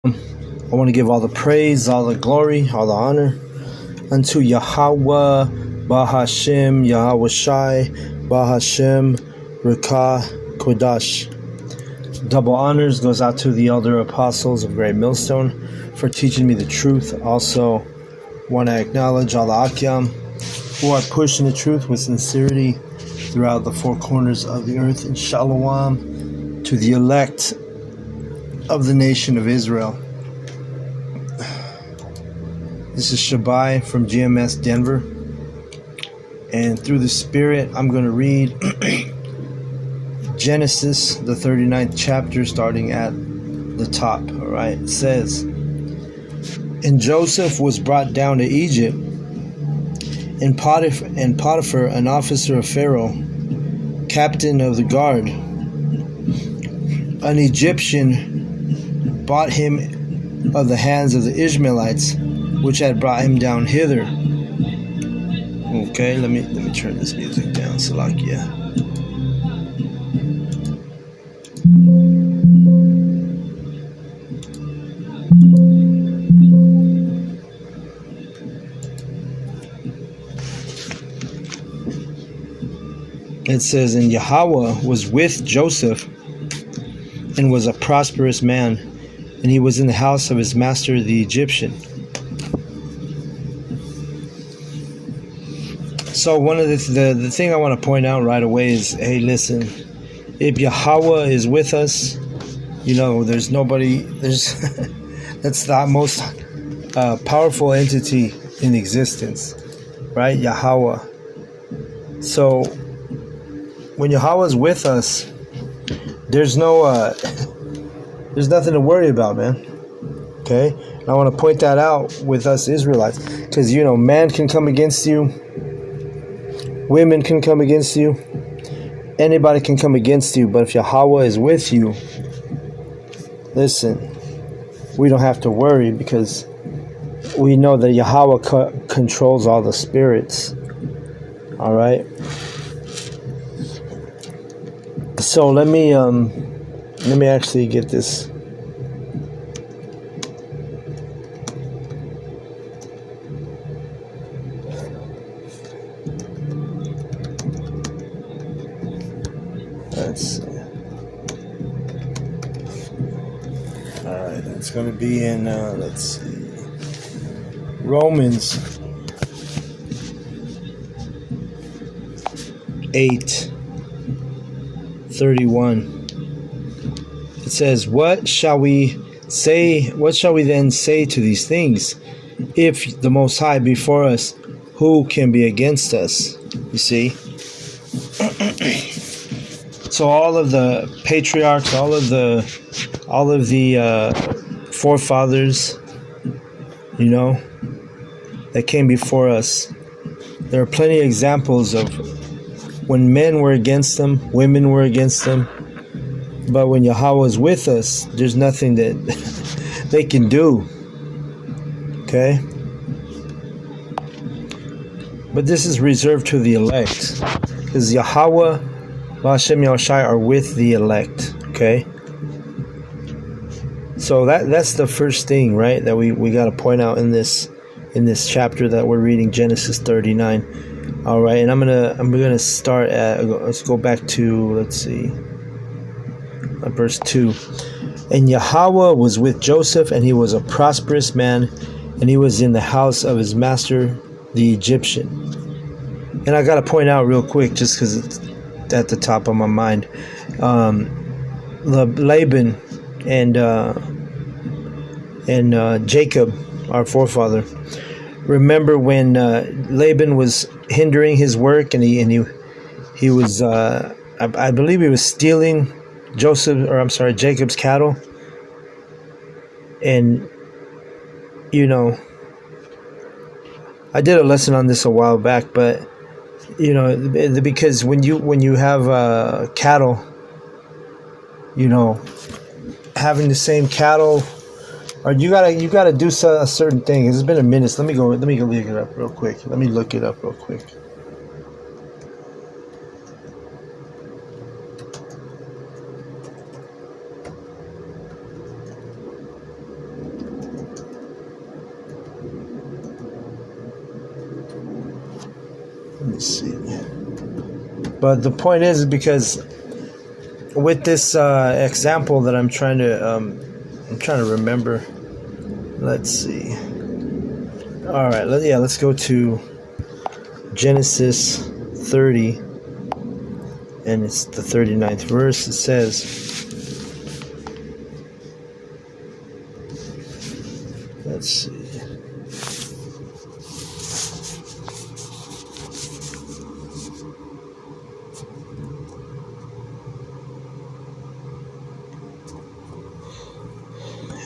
I want to give all the praise, all the glory, all the honor unto Yahawah, Bahashem, Yahweh Shai, Bahashem, Rekah, Kodash. Double honors goes out to the elder apostles of Great Millstone for teaching me the truth. Also, want to acknowledge all the Akyam who are pushing the truth with sincerity throughout the four corners of the earth. And Shalom to the elect of the nation of Israel. This is Shabai from GMS Denver. And through the Spirit, I'm going to read Genesis, the 39th chapter, starting at the top. All right, it says, "And Joseph was brought down to Egypt, and Potiphar, an officer of Pharaoh, captain of the guard, an Egyptian, bought him of the hands of the Ishmaelites, which had brought him down hither." Okay, let me turn this music down, Salakia. It says, "And Yahawah was with Joseph, and was a prosperous man, and he was in the house of his master the Egyptian." So one of the thing I want to point out right away is, hey, listen, if Yahawah is with us, there's nobody, that's the most powerful entity in existence, right? Yahawah. So when Yahawah is with us, there's nothing to worry about, man. Okay? And I want to point that out with us Israelites, because man can come against you, women can come against you, anybody can come against you, but if Yahawah is with you, listen, we don't have to worry, because we know that Yahawah controls all the spirits. All right. So let me actually get this. Let's see. All right, it's going to be in. Let's see. Romans 8:31. It says, "What shall we say? What shall we then say to these things? If the Most High be for us, who can be against us?" You see. So all of the patriarchs, all of the forefathers, that came before us, there are plenty of examples of when men were against them, women were against them, but when Yahawah is with us, there's nothing that they can do. Okay? But this is reserved to the elect, because Yahawah, Hashem, Yahweh Shai are with the elect. Okay? So that's the first thing, right, that we got to point out in this chapter that we're reading, Genesis 39. All right, and I'm gonna start at, let's go back to, let's see, verse 2. "And Yahawah was with Joseph, and he was a prosperous man, and he was in the house of his master the Egyptian." And I gotta point out real quick, just because it's at the top of my mind, Laban and Jacob, our forefather. Remember when Laban was hindering his work, and he was I believe he was stealing Jacob's cattle, and I did a lesson on this a while back, but because when you have cattle, having the same cattle, or you gotta do a certain thing. It's been a minute. Let me go look it up real quick. me see. But the point is, because with this example that I'm trying to remember. Let's see. All right, let's go to Genesis 30, and it's the 39th verse. It says, let's see.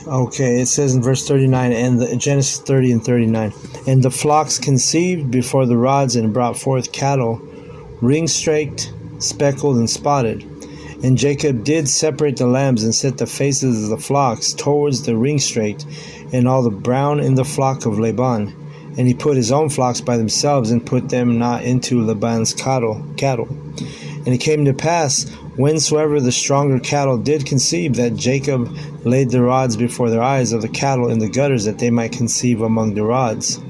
Okay, it says in verse 39, and Genesis 30 and 39, and the flocks conceived before the rods and brought forth cattle, ring-straked, speckled, and spotted. And Jacob did separate the lambs and set the faces of the flocks towards the ring-straked, and all the brown in the flock of Laban. And he put his own flocks by themselves, and put them not into Laban's cattle. And it came to pass, whensoever the stronger cattle did conceive, that Jacob laid the rods before their eyes of the cattle in the gutters, that they might conceive among the rods.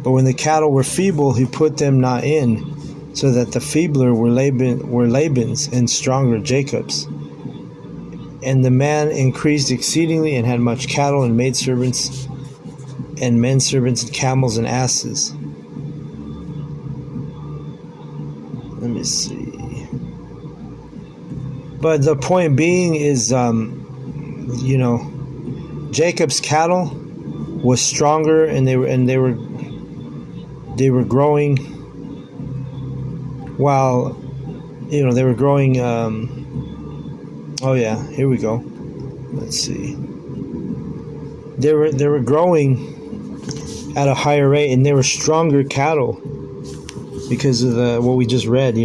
But when the cattle were feeble, he put them not in, so that the feebler were Laban's, and stronger Jacob's. And the man increased exceedingly, and had much cattle, and maidservants, and menservants, and camels, and asses. Let me see. But the point being is, Jacob's cattle was stronger, and they were growing. While, they were growing. Here we go. Let's see. They were growing at a higher rate, and they were stronger cattle because of what we just read. He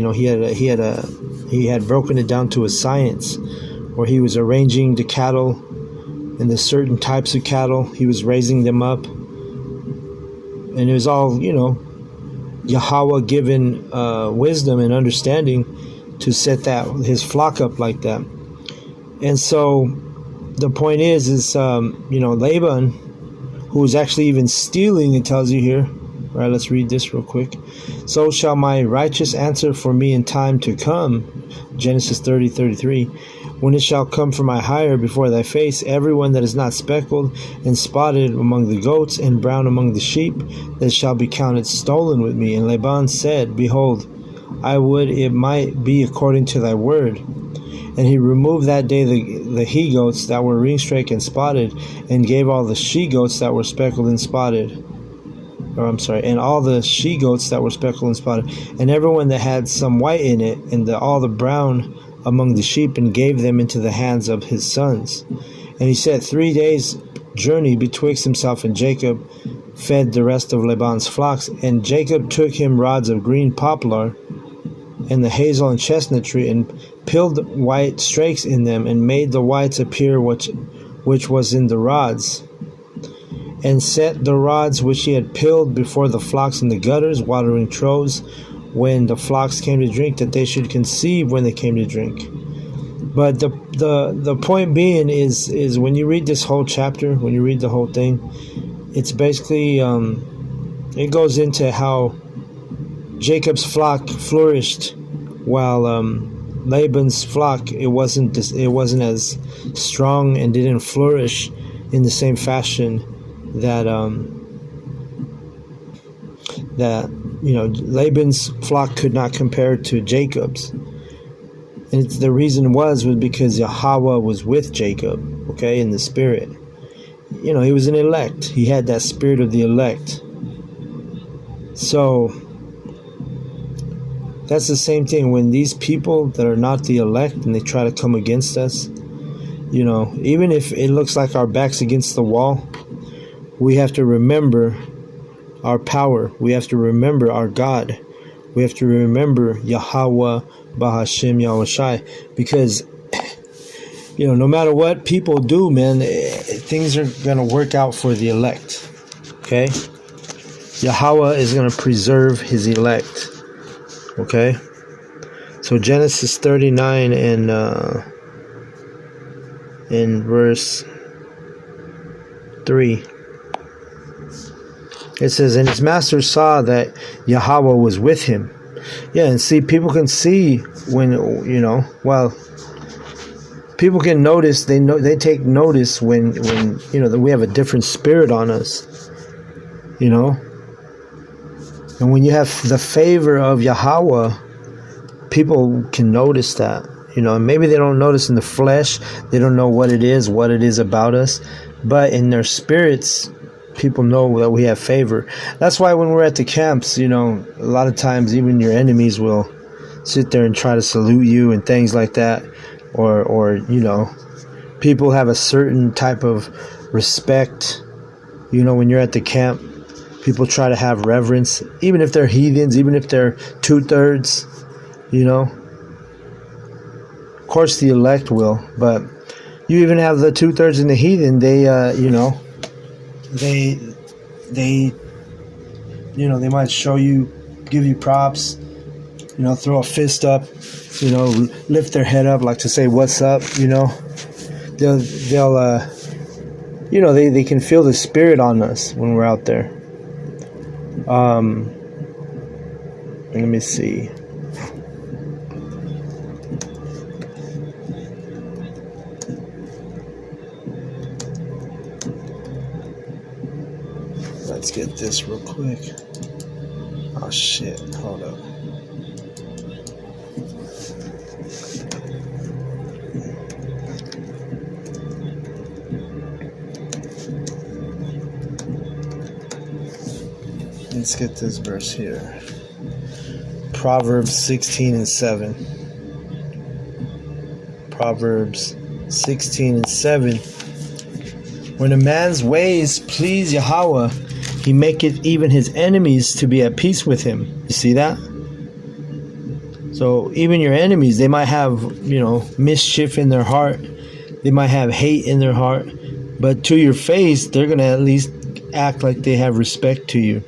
had broken it down to a science, where he was arranging the cattle and the certain types of cattle. He was raising them up, and it was all Yahawah given wisdom and understanding to set his flock up like that. And so the point is Laban, who was actually even stealing, it tells you here. All right, let's read this real quick. So shall my righteous answer for me in time to come, Genesis 30:33, when it shall come for my hire before thy face, everyone that is not speckled and spotted among the goats and brown among the sheep, that shall be counted stolen with me. And Laban said, Behold, I would it might be according to thy word. And he removed that day the he-goats that were ring-straked and spotted, and gave all the she-goats that were speckled and spotted. And all the she-goats that were speckled and spotted, and everyone that had some white in it, and all the brown among the sheep, and gave them into the hands of his sons. And he set 3 days' journey betwixt himself and Jacob, fed the rest of Laban's flocks. And Jacob took him rods of green poplar, and the hazel and chestnut tree, and pilled white strakes in them, and made the whites appear which was in the rods. And set the rods which he had pilled before the flocks in the gutters, watering troughs, when the flocks came to drink, that they should conceive when they came to drink. But the point being is when you read this whole chapter, when you read the whole thing, it's basically it goes into how Jacob's flock flourished, while Laban's flock it wasn't as strong and didn't flourish in the same fashion that Laban's flock could not compare to Jacob's. And the reason was because Yahawah was with Jacob, in the spirit. He was an elect. He had that spirit of the elect. So that's the same thing when these people that are not the elect and they try to come against us, even if it looks like our back's against the wall, we have to remember our power. We have to remember our God. We have to remember Yahawah Bahashim Yahushai, because no matter what people do, man, things are going to work out for the elect. Okay? Yahawah is going to preserve his elect. Okay? So Genesis 39 and in verse 3. It says, And his master saw that Yahawah was with him, Yeah, and see, people can see when, people can notice. They take notice when that we have a different spirit on us. And when you have the favor of Yahawah, people can notice that. And maybe they don't notice in the flesh. They don't know what it is about us, but in their spirits, people know that we have favor. That's why when we're at the camps, a lot of times even your enemies will sit there and try to salute you and things like that, or people have a certain type of respect. When you're at the camp, people try to have reverence, even if they're heathens, even if they're 2/3. Of course, the elect will, but you even have the 2/3 in the heathen. They they might show you, give you props, throw a fist up, lift their head up like to say what's up. They'll they can feel the spirit on us when we're out there. Let me see. Let's get this real quick. Oh shit, hold up. Let's get this verse here. Proverbs 16:7. Proverbs 16:7. When a man's ways please Yahawah, he maketh even his enemies to be at peace with him. You see that? So even your enemies, they might have, mischief in their heart. They might have hate in their heart. But to your face, they're going to at least act like they have respect to you.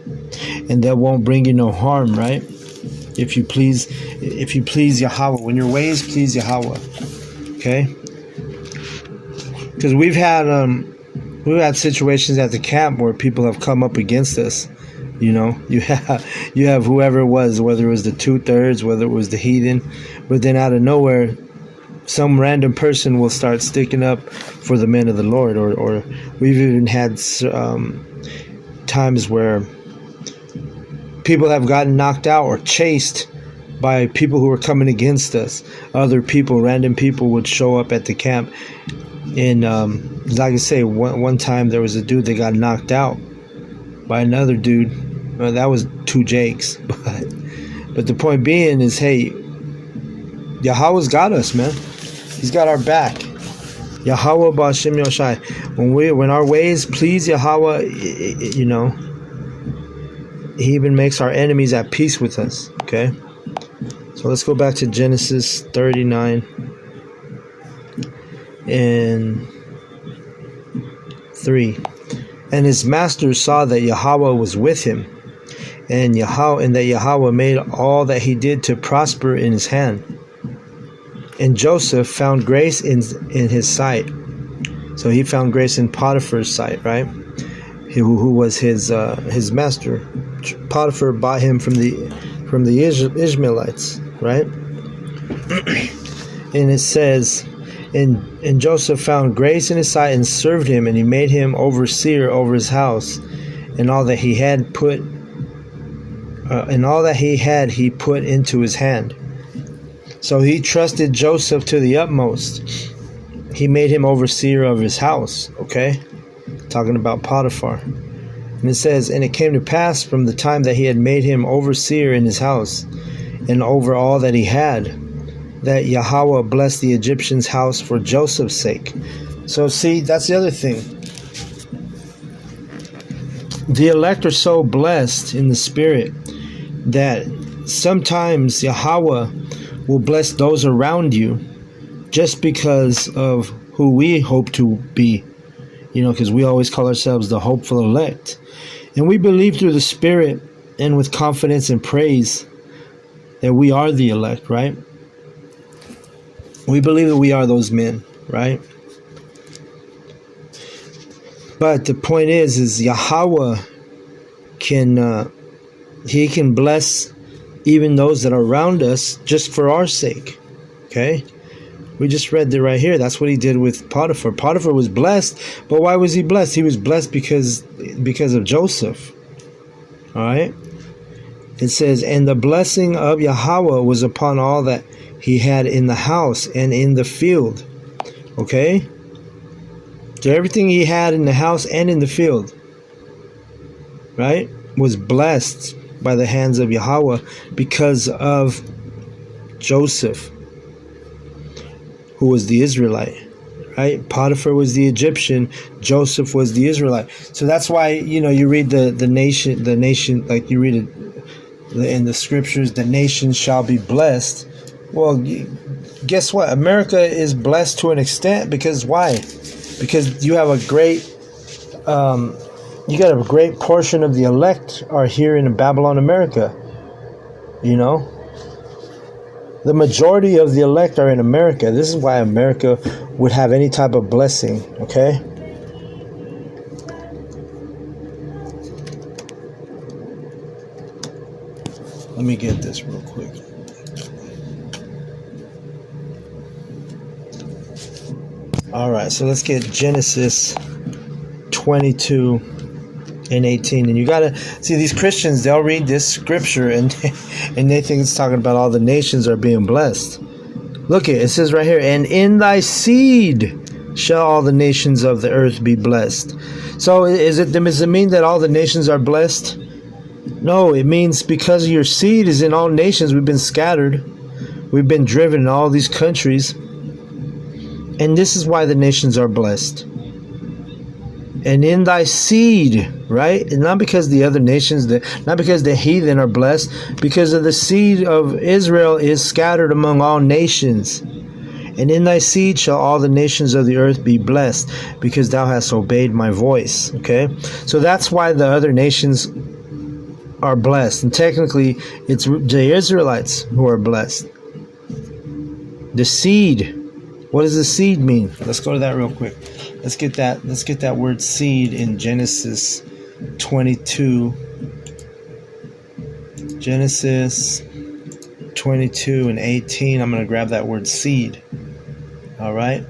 And that won't bring you no harm, right? If you please Yahawah. When your ways please Yahawah. Okay? Because we've had situations at the camp where people have come up against us. You have whoever it was, whether it was the 2/3, whether it was the heathen, but then out of nowhere, some random person will start sticking up for the men of the Lord, or we've even had times where people have gotten knocked out or chased by people who were coming against us. Other people, random people, would show up at the camp. And like I say, one time there was a dude that got knocked out by another dude. That was 2 Jakes. But the point being is, hey, Yahawah's got us, man. He's got our back. Yahawah b'Hashem Yoshai. When our ways please Yahawah, He even makes our enemies at peace with us. Okay? So let's go back to Genesis 39 and 3. And his master saw that Yahawah was with him, and that Yahawah made all that he did to prosper in his hand. And Joseph found grace in his sight. So he found grace in Potiphar's sight, right? Who was his master. Potiphar bought him from the Ishmaelites, right? And it says, and Joseph found grace in his sight and served him, and he made him overseer over his house, and all that he had he put into his hand. So he trusted Joseph to the utmost. He made him overseer of his house. Okay, talking about Potiphar. And it says, and it came to pass from the time that he had made him overseer in his house, and over all that he had, that Yahawah blessed the Egyptian's house for Joseph's sake. So see, that's the other thing. The elect are so blessed in the spirit that sometimes Yahawah will bless those around you just because of who we hope to be. Because we always call ourselves the hopeful elect. And we believe through the Spirit and with confidence and praise that we are the elect, right? We believe that we are those men, right? But the point is Yahawah can bless even those that are around us, just for our sake. Okay? We just read it right here. That's what he did with Potiphar. Potiphar was blessed, but why was he blessed? He was blessed because of Joseph. All right? It says, and the blessing of Yahawah was upon all that he had in the house and in the field. Okay? So everything he had in the house and in the field, right, was blessed by the hands of Yahawah because of Joseph, who was the Israelite, right? Potiphar was the Egyptian, Joseph was the Israelite. So that's why, you read the nation, like you read it in the scriptures, the nation shall be blessed. Well, guess what? America is blessed to an extent because why? Because you have a great, you got a great portion of the elect are here in Babylon, America. The majority of the elect are in America. This is why America would have any type of blessing, okay? Let me get this real quick. All right, so let's get Genesis 22 and 18. And you got to see these Christians, they'll read this scripture and they think it's talking about all the nations are being blessed. Look, it says right here, and in thy seed shall all the nations of the earth be blessed. So does it mean that all the nations are blessed? No, it means because your seed is in all nations. We've been scattered. We've been driven in all these countries. And this is why the nations are blessed. And in thy seed, right? And not because the other nations, not because the heathen are blessed, because of the seed of Israel is scattered among all nations. And in thy seed shall all the nations of the earth be blessed, because thou hast obeyed my voice. Okay? So that's why the other nations are blessed. And technically, it's the Israelites who are blessed. The seed. What does the seed mean? Let's go to that real quick. Let's get that word seed in Genesis 22. Genesis 22 and 18. I'm going to grab that word seed. All right.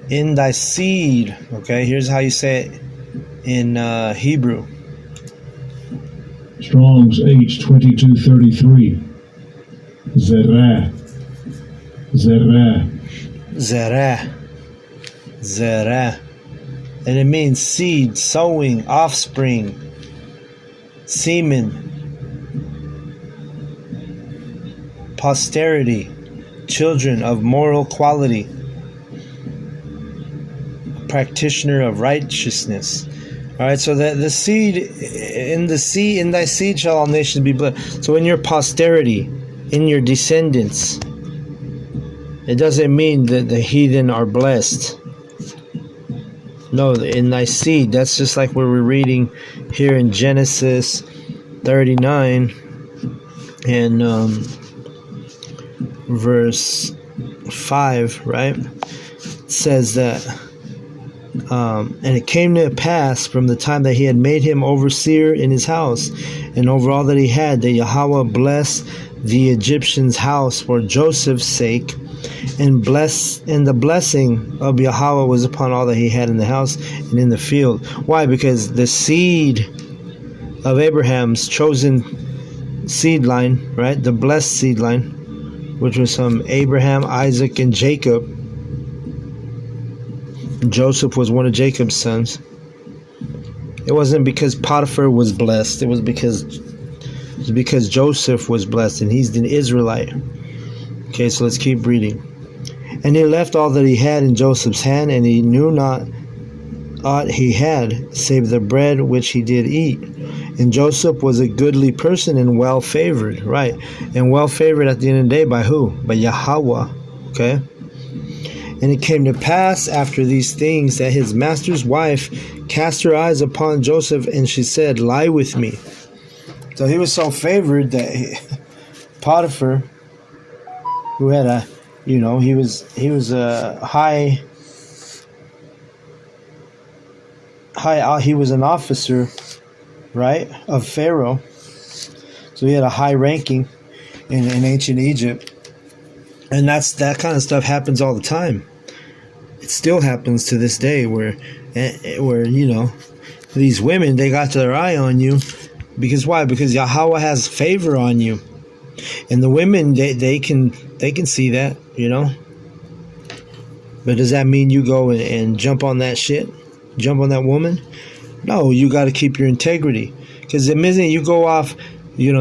In thy seed. Okay, here's how you say it in Hebrew. Strong's H2233. Zerah. Zerah. Zerah. Zerah. And it means seed, sowing, offspring, semen, posterity, children of moral quality, a practitioner of righteousness. All right, so the seed, in thy seed shall all nations be blessed. So in your posterity, in your descendants, it doesn't mean that the heathen are blessed. No, in thy seed. That's just like what we're reading here in Genesis 39 and verse 5, right? It says that, and it came to pass from the time that he had made him overseer in his house and over all that he had, that Yahawah blessed the Egyptian's house for Joseph's sake, and the blessing of Yahawah was upon all that he had in the house and in the field. Why? Because the seed of Abraham's chosen seed line, right? The blessed seed line, which was from Abraham, Isaac, and Jacob. Joseph was one of Jacob's sons. It wasn't because Potiphar was blessed. It was because Joseph was blessed, and he's an Israelite. Okay, so let's keep reading. And he left all that he had in Joseph's hand, and he knew not aught he had, save the bread which he did eat. And Joseph was a goodly person and well favored, right? And well favored at the end of the day by who? By Yahawah. Okay. And it came to pass after these things that his master's wife cast her eyes upon Joseph, and she said, "Lie with me." So he was so favored that Potiphar, who had he was a he was an officer right, of Pharaoh. So he had a high ranking in ancient Egypt. And that kind of stuff happens all the time. It still happens to this day where these women, they got their eye on you. Because why? Because Yahawah has favor on you. And the women, they can see that, But does that mean you go and jump on that shit? Jump on that woman? No, you got to keep your integrity. Because the minute you go off,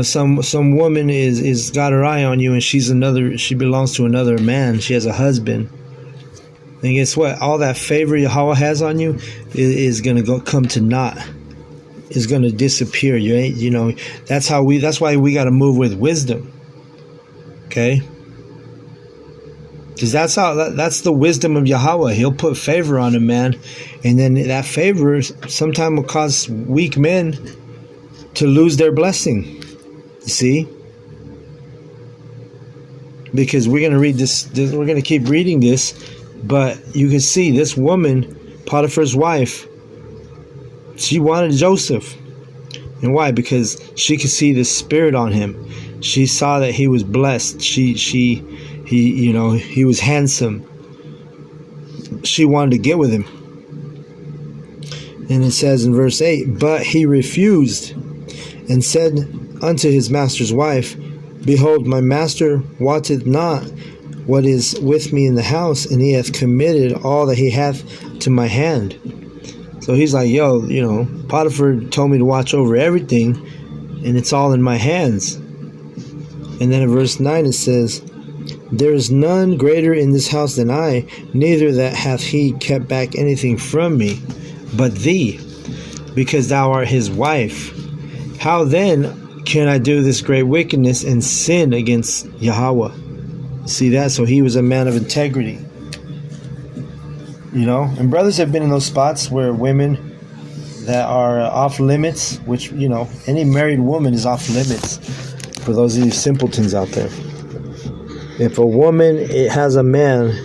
some woman is got her eye on you, and she belongs to another man. She has a husband. And guess what? All that favor Yahawah has on you is gonna come to naught. Is gonna disappear. That's why we got to move with wisdom. Okay. Because that's the wisdom of Yahawah. He'll put favor on a man, and then that favor sometimes will cause weak men to lose their blessing. You see? Because we're going to read this, we're going to keep reading this, but you can see this woman, Potiphar's wife, she wanted Joseph. And why? Because she could see the spirit on him. She saw that he was blessed. He was handsome. She wanted to get with him. And it says in verse 8, but he refused and said unto his master's wife, behold, my master wotteth not what is with me in the house, and he hath committed all that he hath to my hand. So he's like, Potiphar told me to watch over everything, and it's all in my hands. And then in verse 9 it says, there is none greater in this house than I, neither that hath he kept back anything from me, but thee, because thou art his wife. How then can I do this great wickedness and sin against Yahawah? See that? So he was a man of integrity. And brothers have been in those spots where women that are off limits, which, any married woman is off limits for those of you simpletons out there. If a woman has a man,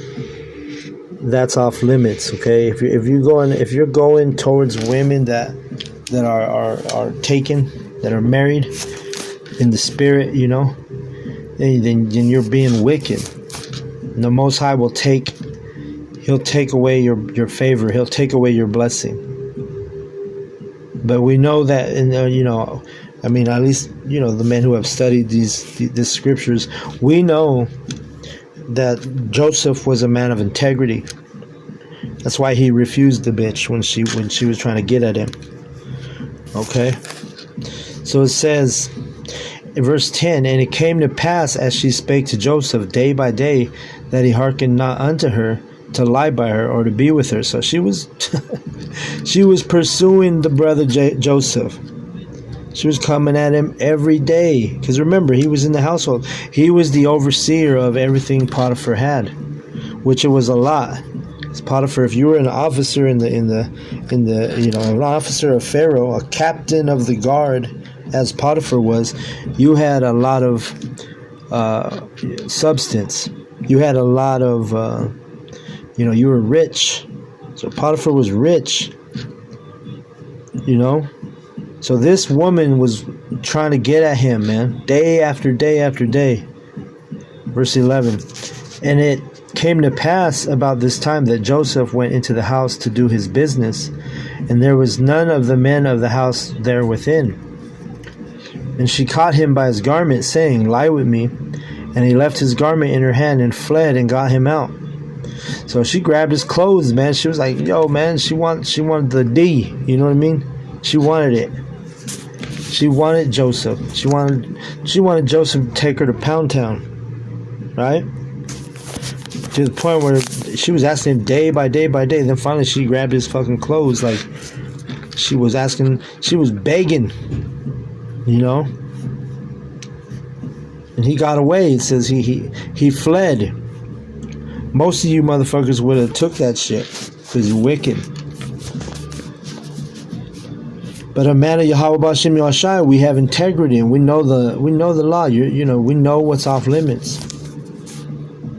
that's off limits. Okay, if you're going towards women that are taken, that are married in the spirit, then you're being wicked. And the Most High He'll take away your favor. He'll take away your blessing. But we know that, at least, the men who have studied these scriptures, we know that Joseph was a man of integrity. That's why he refused the bitch when she was trying to get at him. Okay? So it says in verse 10, and it came to pass as she spake to Joseph day by day, that he hearkened not unto her to lie by her or to be with her. So she was she was pursuing the brother Joseph. She was coming at him every day. Because remember, he was in the household. He was the overseer of everything Potiphar had, which it was a lot. Because Potiphar, if you were an officer in the an officer of Pharaoh, a captain of the guard, as Potiphar was, you had a lot of substance. You had a lot of you were rich. So Potiphar was rich. So this woman was trying to get at him, man, day after day after day. Verse 11. And it came to pass about this time that Joseph went into the house to do his business, and there was none of the men of the house there within. And she caught him by his garment, saying, lie with me. And he left his garment in her hand and fled and got him out. So she grabbed his clothes, man. She was like, yo, man, she wanted the D. You know what I mean? She wanted it. She wanted Joseph. She wanted Joseph to take her to Pound Town. Right? To the point where she was asking him day by day by day. Then finally she grabbed his fucking clothes. Like, she was begging. And he got away. It says he fled. Most of you motherfuckers would have took that shit because you're wicked. But a man of Yahawah B'Shem Yahushai, we have integrity and we know the law. We know what's off limits.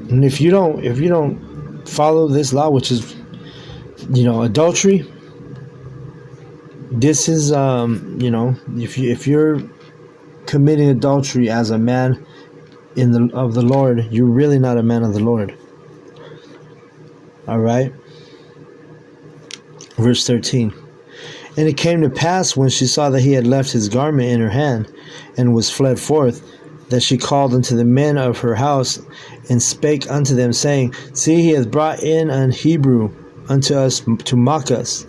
And if you don't follow this law, which is adultery, This is if you're committing adultery as a man of the Lord, you're really not a man of the Lord. All right. Verse 13. And it came to pass, when she saw that he had left his garment in her hand, and was fled forth, that she called unto the men of her house, and spake unto them, saying, See, he hath brought in an Hebrew unto us to mock us.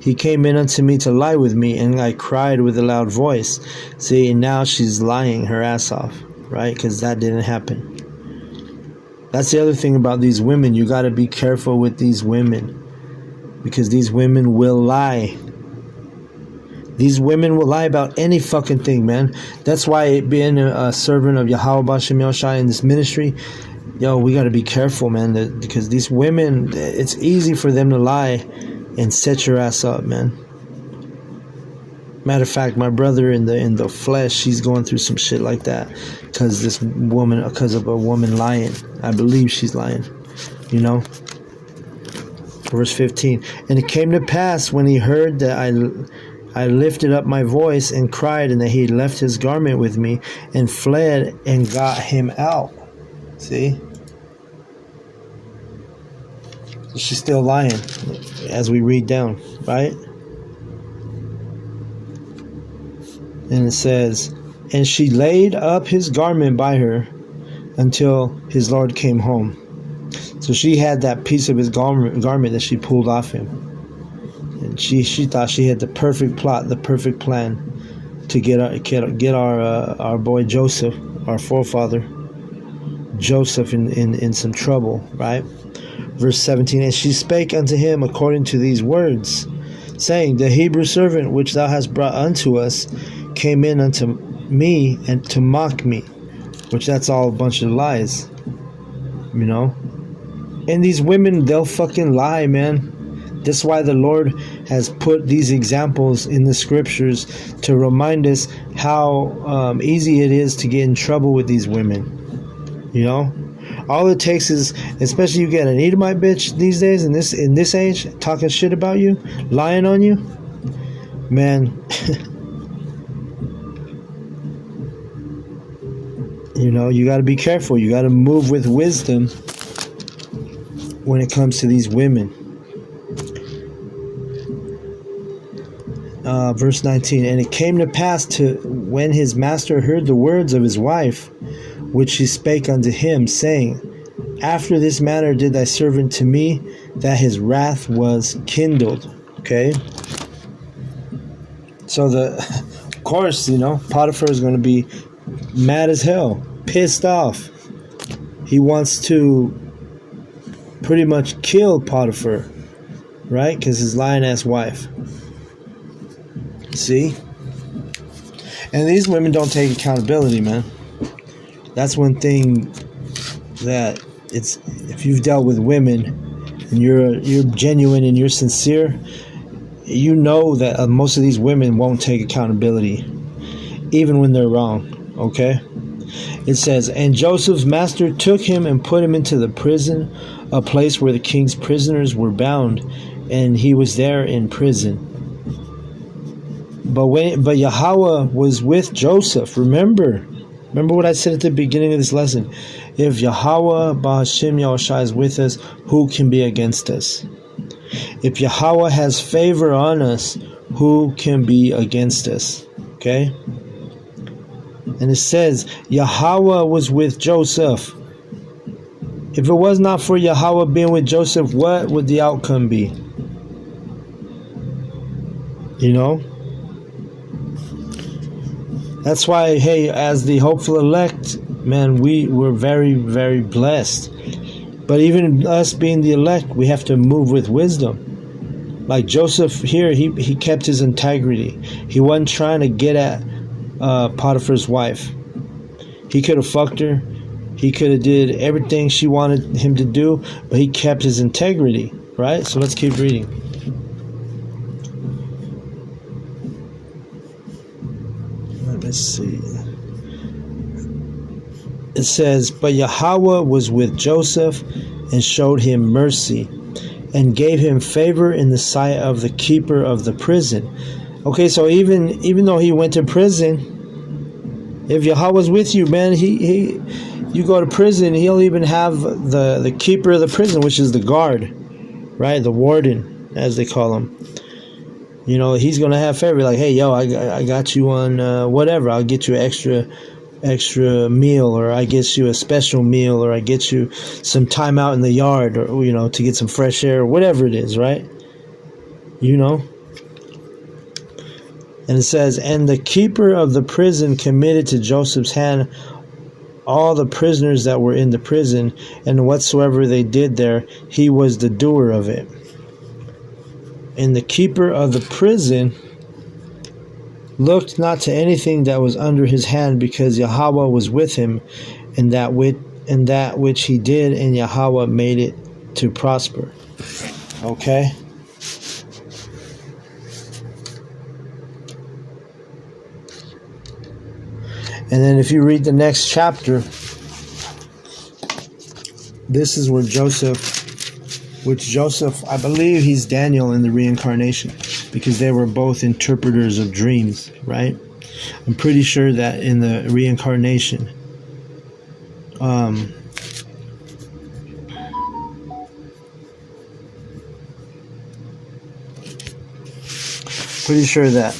He came in unto me to lie with me, and I cried with a loud voice. See, now she's lying her ass off, right? Because that didn't happen. That's the other thing about these women. You got to be careful with these women, because these women will lie. These women will lie about any fucking thing, man. That's why being a servant of Yahawah B'Shem Yahushai in this ministry, we got to be careful, man, because these women, it's easy for them to lie and set your ass up, man. Matter of fact, my brother in the flesh, he's going through some shit like that because of a woman lying. I believe she's lying, Verse 15. And it came to pass, when he heard that I lifted up my voice and cried, and that he left his garment with me and fled and got him out. See? She's still lying as we read down, right? And it says, and she laid up his garment by her until his Lord came home. So she had that piece of his garment that she pulled off him. And she thought she had the perfect plot, the perfect plan to get our boy Joseph, our forefather Joseph, in some trouble, right? Verse 17, and she spake unto him according to these words, saying, The Hebrew servant which thou hast brought unto us came in unto me and to mock me, which that's all a bunch of lies, And these women, they'll fucking lie, man. That's why the Lord has put these examples in the scriptures to remind us how easy it is to get in trouble with these women. All it takes is, especially you get an Edomite bitch these days in this age, talking shit about you, lying on you, man. You got to be careful. You got to move with wisdom when it comes to these women. Verse 19, and it came to pass when his master heard the words of his wife, which she spake unto him, saying, After this manner did thy servant to me, that his wrath was kindled. Okay? So of course, Potiphar is going to be mad as hell, pissed off. He wants to pretty much kill Potiphar, right? Because his lying-ass wife. See? And these women don't take accountability, man. That's one thing that if you've dealt with women and you're genuine and you're sincere, you know that most of these women won't take accountability, even when they're wrong. Okay? It says, and Joseph's master took him and put him into the prison, a place where the king's prisoners were bound, and he was there in prison. But Yahawah was with Joseph. Remember what I said at the beginning of this lesson. If Yahawah B'Shem Yahushai is with us, who can be against us? If Yahawah has favor on us, who can be against us? Okay? And it says, Yahawah was with Joseph. If it was not for Yahawah being with Joseph, what would the outcome be? That's why, hey, as the hopeful elect, man, we're very, very blessed. But even us being the elect, we have to move with wisdom. Like Joseph here, he kept his integrity. He wasn't trying to get at Potiphar's wife. He could have fucked her. He could have did everything she wanted him to do, but he kept his integrity, right? So let's keep reading. Let's see. It says, but Yahawah was with Joseph and showed him mercy and gave him favor in the sight of the keeper of the prison, Okay, so even though he went to prison, if Yahweh's with you, man, you go to prison, he'll even have the keeper of the prison, which is the guard, right? The warden, as they call him. You know, he's gonna have favor. Like, hey, yo, I got you on whatever. I'll get you an extra meal, or I get you a special meal, or I get you some time out in the yard, or to get some fresh air, or whatever it is, right? And it says, and the keeper of the prison committed to Joseph's hand all the prisoners that were in the prison, and whatsoever they did there, he was the doer of it. And the keeper of the prison looked not to anything that was under his hand, because Yahweh was with him, and that which he did, and Yahweh made it to prosper. Okay? And then if you read the next chapter, this is where Joseph, I believe he's Daniel in the reincarnation, because they were both interpreters of dreams, right? I'm pretty sure that in the reincarnation, pretty sure that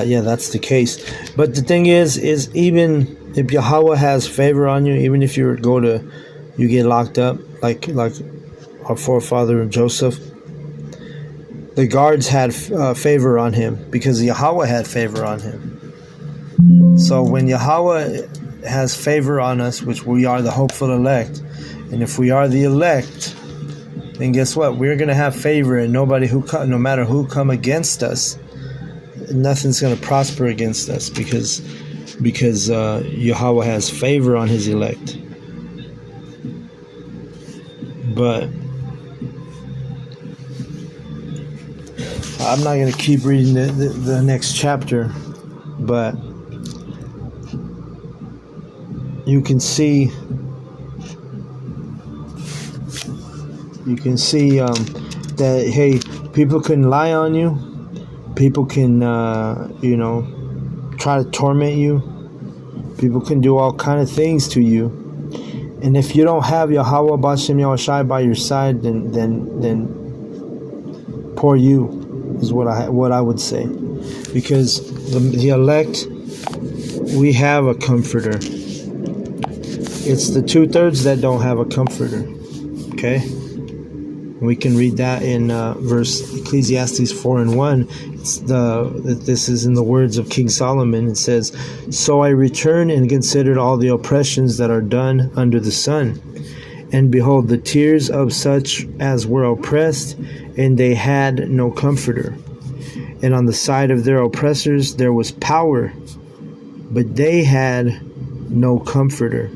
yeah, that's the case. But the thing is even if Yahweh has favor on you, even if you get locked up, like our forefather Joseph, the guards had favor on him because Yahweh had favor on him. So when Yahweh has favor on us, which we are the hopeful elect, and if we are the elect, then guess what? We're going to have favor, and no matter who come against us, nothing's going to prosper against us, because Yahweh has favor on his elect. But I'm not going to keep reading the next chapter, but you can see that, hey, people can lie on you. People can, try to torment you. People can do all kind of things to you. And if you don't have Yahweh B'Shem Yahushai by your side, then poor you is what I would say. Because the elect, we have a comforter. It's the 2/3 that don't have a comforter. Okay? We can read that in verse Ecclesiastes 4:1. This is in the words of King Solomon. It says, "So I returned and considered all the oppressions that are done under the sun, and behold, the tears of such as were oppressed, and they had no comforter. And on the side of their oppressors there was power, but they had no comforter."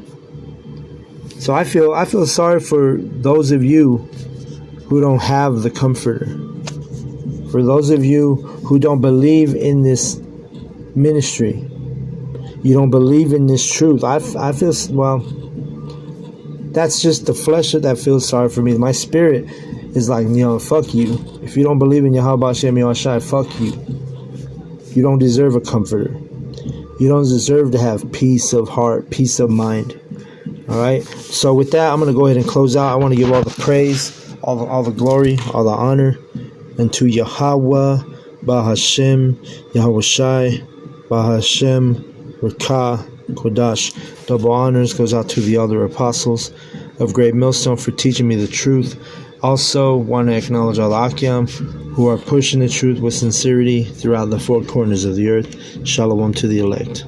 So I feel sorry for those of you who don't have the comforter. For those of you who don't believe in this ministry, you don't believe in this truth. I feel, well, that's just the flesh that feels sorry for me. My spirit is like, fuck you. If you don't believe in Yahweh Hashem Yahushai, fuck you. You don't deserve a comforter. You don't deserve to have peace of heart, peace of mind. All right. So with that, I'm going to go ahead and close out. I want to give all the praise, all the glory, all the honor unto Yahweh, Bahashem, Yahushai, Bahashem, Rakah, Kodash. Double honors goes out to the other apostles of Great Millstone for teaching me the truth. Also want to acknowledge all the Akyam who are pushing the truth with sincerity throughout the four corners of the earth. Shalom to the elect.